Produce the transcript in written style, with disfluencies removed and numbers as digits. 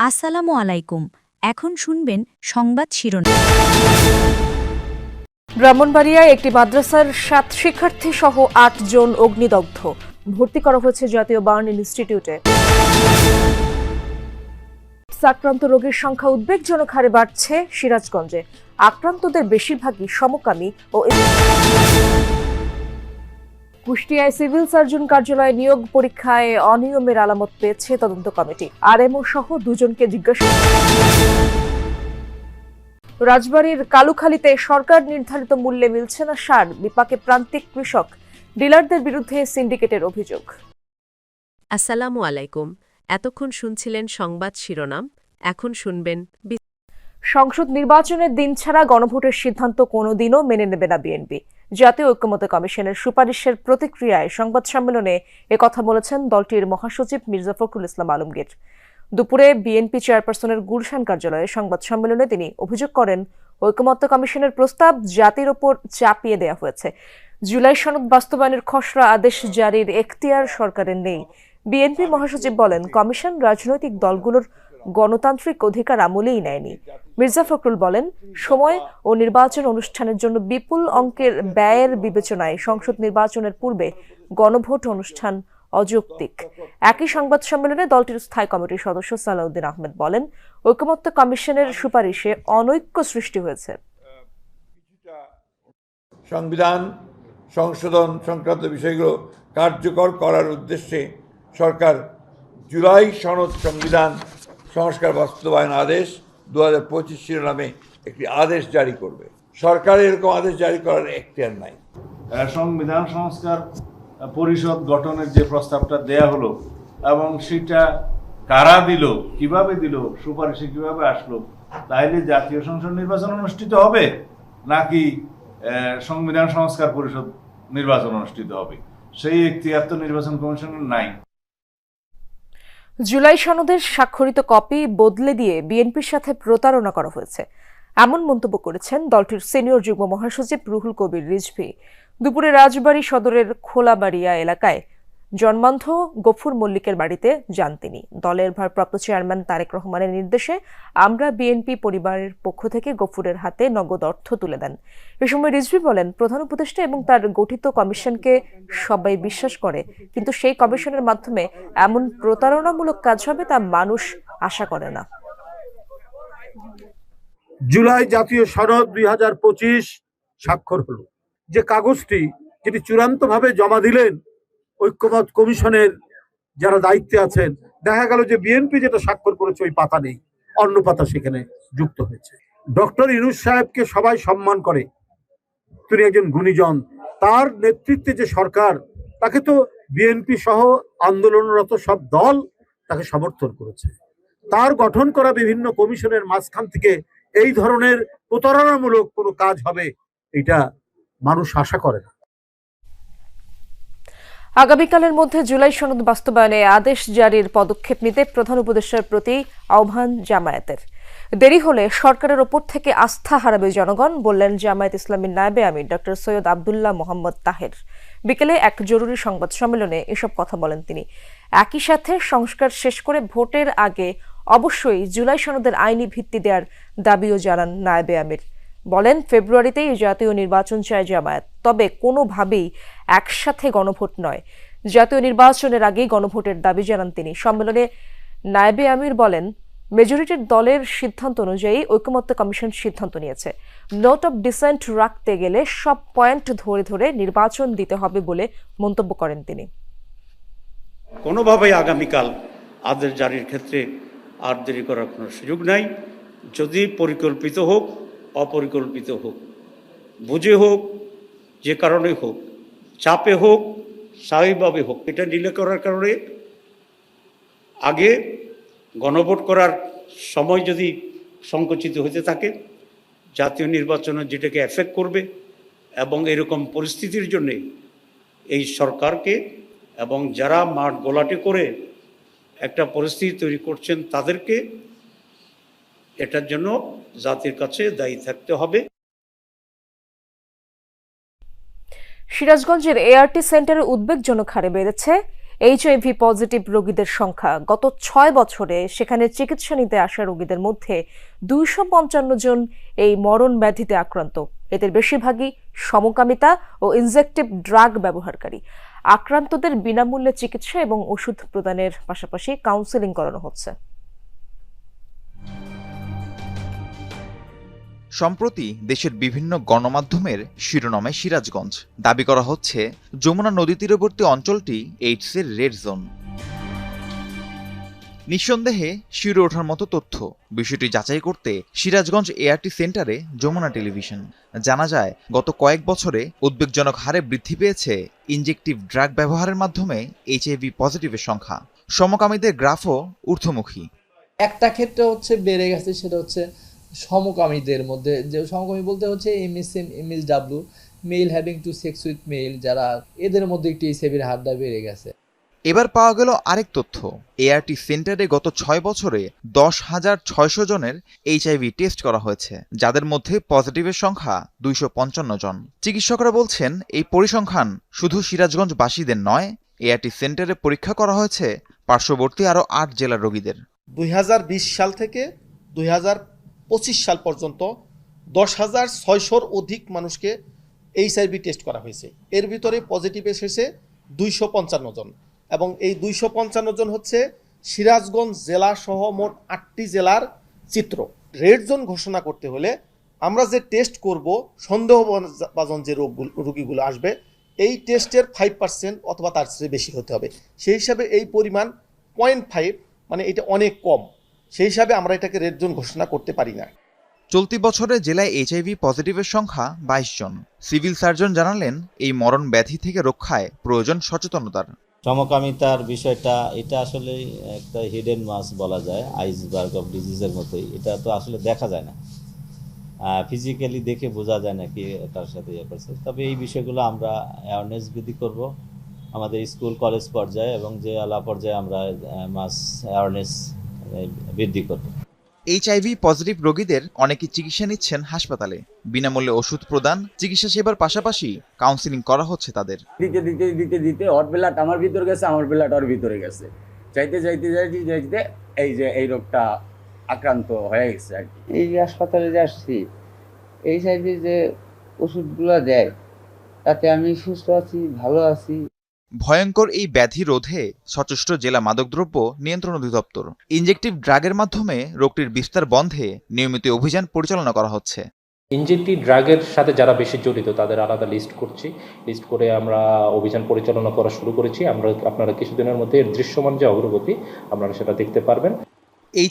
আসসালামু আলাইকুম। এখন শুনবেন সংবাদ শিরোনাম। ব্রাহ্মণবাড়িয়ায় একটি মাদ্রাসার ৭ শিক্ষার্থী সহ ৮ জন অগ্নিদগ্ধ, ভর্তি করা হয়েছে জাতীয় বার্ন ইনস্টিটিউটে। আক্রান্ত রোগীর সংখ্যা উদ্বেগজনক হারে বাড়ছে সিরাজগঞ্জে। আক্রান্তদের বেশিরভাগই সমকামী ও কুষ্টিয়ায় সিভিল সার্জন কার্যালয়ে নিয়োগ পরীক্ষায় অনিয়মের আলামত পেয়েছে তদন্ত কমিটি। আরএমও সহ দুজনকে জিজ্ঞাসাবাদ। রাজবাড়ীর কালুখালীতে সরকার নির্ধারিত মূল্যে মিলছে না সার, বিপাকে প্রান্তিক কৃষক, ডিলারদের বিরুদ্ধে সিন্ডিকেটের অভিযোগ। আসসালামু আলাইকুম। এতক্ষণ শুনছিলেন সংবাদ শিরোনাম, এখন শুনবেন সংসদ নির্বাচনের দিন ছাড়া গণভোটের সিদ্ধান্ত কোনোদিনও মেনে নেবে না বিএনপি। জাতীয় ঐক্যমত্য কমিশনের সুপারিশের প্রতিক্রিয়ায় সংবাদ সম্মেলনে একথা বলেছেন দলটির মহাসচিব মির্জা ফখরুল ইসলাম আলমগীর। দুপুরে বিএনপি চেয়ারপারসনের গুলশান কার্যালয়ে সংবাদ সম্মেলনে তিনি অভিযোগ করেন, ঐকমত্য কমিশনের প্রস্তাব জাতির ওপর চাপিয়ে দেওয়া হয়েছে। জুলাই সনদ বাস্তবায়নের খসড়া আদেশ জারির এখতিয়ার সরকারের নেই। বিএনপি মহাসচিব বলেন, কমিশন রাজনৈতিক দলগুলোর গণতান্ত্রিক অধিকার আমলেই নেয়নি। মির্জা ফখরুল বলেন, সময় ও নির্বাচন অনুষ্ঠানের জন্য বিপুল অঙ্কের ব্যয়ের বিবেচনায় সংসদ নির্বাচনের পূর্বে গণভোট অনুষ্ঠান অযৌক্তিক। একই সংবাদ সম্মেলনে দলটির স্থায়ী কমিটির সদস্য সালাউদ্দিন আহমেদ বলেন, ঐকমত্য কমিশনের সুপারিশে অনৈক্য সৃষ্টি হয়েছে। সংবিধান সংশোধন সংক্রান্ত বিষয়গুলো কার্যকর করার উদ্দেশ্যে সরকার জুলাই সনদ সংবিধান সংস্কার বাস্তবায়ন আদেশ 2025 শিরোনামে একটি আদেশ জারি করবে। সরকার এরকম আদেশ জারি করার এখতিয়ার নাই। সংবিধান সংস্কার পরিষদ গঠনের যে প্রস্তাবটা দেয়া হলো এবং সেটা কারা দিল, কিভাবে দিল, সুপারিশে কিভাবে আসলো, তাইলে জাতীয় সংসদ নির্বাচন অনুষ্ঠিত হবে নাকি সংবিধান সংস্কার পরিষদ নির্বাচন অনুষ্ঠিত হবে, সেই এখতিয়ার তো নির্বাচন কমিশনের নাই। জুলাই সনদের স্বাক্ষরিত কপি বদলে দিয়ে বিএনপির সাথে প্রতারণা করা হয়েছে, এমন মন্তব্য করেছেন দলটির সিনিয়র যুগ্ম মহাসচিব রুহুল কবির রিজভী। দুপুরে রাজবাড়ী সদরের খোলাবাড়িয়া এলাকায় জন্মান্ধ গফুর মল্লিকের বাড়িতে যান তিনি। দলের ভারপ্রাপ্ত চেয়ারম্যান তারেক রহমানের নির্দেশে আমরা বিএনপি পরিবারের পক্ষ থেকে গফুরের হাতে নগদ অর্থ তুলে দেন। এ সময় রিজভী বলেন, প্রধান উপদেষ্টা এবং তার গঠিত কমিশনকে সবাই বিশ্বাস করে, কিন্তু সেই কমিশনের মাধ্যমে এমন প্রতারণামূলক কাজ হবে তা মানুষ আশা করে না। জুলাই জাতীয় সনদ 2025 স্বাক্ষর হলো। যে কাগজটি যেটি চূড়ান্তভাবে জমা দিলেন ঐক্যমত্য কমিশনের যারা দায়িত্বে আছেন, দেখা গেল যে বিএনপি যেটা স্বাক্ষর করেছে ওই পাতা নেই, অন্য পাতা সেখানে যুক্ত হয়েছে। ডক্টর ইউনূস সাহেবকে সবাই সম্মান করে, তিনি একজন গুণীজন, তার নেতৃত্বে যে সরকার, তাকে তো বিএনপি সহ আন্দোলনরত সব দল তাকে সমর্থন করেছে। তার গঠন করা বিভিন্ন কমিশনের মাঝখান থেকে এই ধরনের প্রতারণামূলক কোনো কাজ হবে, এটা মানুষ আশা করে না। আগামীকালের মধ্যে জুলাই সনদ বাস্তবায়নে আদেশ জারির পদক্ষেপ নিতে প্রধান উপদেষ্টার প্রতি আহ্বান জামায়াতের। দেরি হলে সরকারের ওপর থেকে আস্থা হারাবে জনগণ, বললেন জামায়াত ইসলামীর নায়েবে আমির ডক্টর সৈয়দ আবদুল্লাহ মোহাম্মদ তাহের। বিকেলে এক জরুরি সংবাদ সম্মেলনে এসব কথা বলেন তিনি। একই সাথে সংস্কার শেষ করে ভোটের আগে অবশ্যই জুলাই সনদের আইনি ভিত্তি দেওয়ার দাবিও জানান নায়েবে আমির। বলেন, ফেব্রুয়ারিতেই জাতীয় নির্বাচন চায় জামায়াত, তবে কোনোভাবেই একসাথে গণভোট নয়। জাতীয় নির্বাচনের আগেই গণভোটের দাবি জানান তিনি। সম্মেলনে নায়েবে আমির বলেন, মেজরিটির দলের সিদ্ধান্ত অনুযায়ী ঐকমত্য কমিশন সিদ্ধান্ত নিয়েছে। নোট অব ডিসেন্ট রাখতে গেলে সব পয়েন্ট ধরে ধরে নির্বাচন দিতে হবে বলে মন্তব্য করেন তিনি। কোনোভাবেই আগামীকাল আদেশ জারির ক্ষেত্রে আর দেরি করার কোনো সুযোগ নাই। যদি পরিকল্পিত হোক, অপরিকল্পিত হোক, বুঝে হোক, যে কারণে হোক, চাপে হোক, স্বাভাবিকভাবে হোক, এটা ডিলে করার কারণে আগে গণভোট করার সময় যদি সংকুচিত হতে থাকে, জাতীয় নির্বাচনে যেটাকে এফেক্ট করবে, এবং এরকম পরিস্থিতির জন্যে এই সরকারকে এবং যারা মাঠ গোলাটি করে একটা পরিস্থিতি তৈরি করছেন তাদেরকে এটার জন্য জাতির কাছে দায়ী থাকতে হবে। সিরাজগঞ্জের এআরটি সেন্টারে উদ্বেগজনক হারে বেড়েছে এইচআইভি পজিটিভ রোগীদের সংখ্যা গত 6 বছরে সেখানে চিকিৎসা নিতে আসা রোগীদের মধ্যে 255 জন এই মরণ ব্যাধিতে আক্রান্ত। এদের বেশিরভাগই সমকামিতা ও ইনজেক্টিভ ড্রাগ ব্যবহারকারী। আক্রান্তদের বিনামূল্যে চিকিৎসা এবং ওষুধ প্রদানের পাশাপাশি কাউন্সেলিং করানো হচ্ছে। সম্প্রতি দেশের বিভিন্ন গণমাধ্যমের শিরোনামে সিরাজগঞ্জ। দাবি করা হচ্ছে যমুনা নদী তীরবর্তী অঞ্চলটি এইডসের রেড জোন। নিঃসন্দেহে শিউরে ওঠার মতো তথ্য। বিষয়টি যাচাই করতে সিরাজগঞ্জ এআরটি সেন্টারে যমুনা টেলিভিশন। জানা যায়, গত কয়েক বছরে উদ্বেগজনক হারে বৃদ্ধি পেয়েছে ইনজেক্টিভ ড্রাগ ব্যবহারের মাধ্যমে এইচআইভি পজিটিভের সংখ্যা। সমকামীদের গ্রাফও ঊর্ধ্বমুখী। একটা ক্ষেত্রে হচ্ছে বেড়ে গেছে, সেটা হচ্ছে সমকামীদের মধ্যে। যে সমকামী বলতে হচ্ছে MSW, male having to sex with male, যারা এদের মধ্যে একটি এইচআইভির হারটা বেড়ে গেছে। এবার পাওয়া গেল আরেক তথ্য। এআরটি সেন্টারে গত 6 বছরে 10,600 জনের এইচআইভি টেস্ট করা হয়েছে, যাদের মধ্যে পজিটিভের সংখ্যা 255 জন। চিকিৎসকরা বলছেন, এই পরিসংখ্যান শুধু সিরাজগঞ্জবাসীদের নয়, এআরটি সেন্টারে পরীক্ষা করা হয়েছে পার্শ্ববর্তী আরও 8 জেলার রোগীদের। 2020 সাল থেকে 2025 সাল পর্যন্ত 10,600-র অধিক মানুষকে এইচআইভি টেস্ট করা হয়েছে। এর ভিতরে পজিটিভ এসেছে 255 জন, এবং এই 255 জন হচ্ছে সিরাজগঞ্জ জেলা সহ মোট 8টি জেলার চিত্র। রেড জোন ঘোষণা করতে হলে আমরা যে টেস্ট করব, সন্দেহভাজন যে রোগীগুলো আসবে, এই টেস্টের 5% অথবা তার চেয়ে বেশি হতে হবে। সেই হিসাবে এই পরিমাণ 0.5, মানে এটা অনেক কম। সেই হিসাবে আমরা এটাকে রেড জোন ঘোষণা করতে পারি না। চলতি বছরে জেলায় এইচআইভি পজিটিভের সংখ্যা 22 জন। সিভিল সার্জন জানালেন, এই মরণ ব্যাধি থেকে রক্ষায় প্রয়োজন সচেতনতার। সমকামিতার বিষয়টা, এটা আসলে একটা হিডেন মাস বলা যায়, আইসবার্গ অফ ডিজিজের মতোই। এটা তো আসলে দেখা যায় না, ফিজিক্যালি দেখে বোঝা যায় না কি এটার সাথে ইয়ে করছে। তবে এই বিষয়গুলো আমরা অ্যাওয়ারনেস বৃদ্ধি করব আমাদের স্কুল কলেজ পর্যায়ে, এবং জেলা পর্যায়ে আমরা মাস অ্যাওয়ারনেস বৃদ্ধি করব। এইচআইভি পজিটিভ রোগীদের অনেকে চিকিৎসা নিচ্ছেন হাসপাতালে। বিনামূল্যে ওষুধ প্রদান, চিকিৎসা সেবার পাশাপাশি কাউন্সেলিং করা হচ্ছে তাদের। দিতে ওর ব্লাড আমার ভিতরে গেছে, আমার ব্লাড ওর ভিতরে গেছে, চাইতে এই যে এই রোগটা আক্রান্ত হয়ে গেছে আর কি। এই হাসপাতালে যে আসছি, এইচআইভি যে ওষুধগুলো দেয়, তাতে আমি সুস্থ আছি, ভালো আছি। ভয়ঙ্কর এই ব্যাধি রোধে সচেষ্ট জেলা মাদকদ্রব্য নিয়ন্ত্রণ অধিদপ্তর। ইনজেক্টিভ ড্রাগের মাধ্যমে রোগটির বিস্তার বন্ধে নিয়মিত অভিযান পরিচালনা করা হচ্ছে। ইনজেক্টিভ ড্রাগের সাথে যারা বেশি জড়িত তাদের আলাদা লিস্ট করে আমরা অভিযান পরিচালনা করা শুরু করেছি। আপনারা কিছুদিনের মধ্যে দৃশ্যমান যে অগ্রগতি আপনারা সেটা দেখতে পারবেন।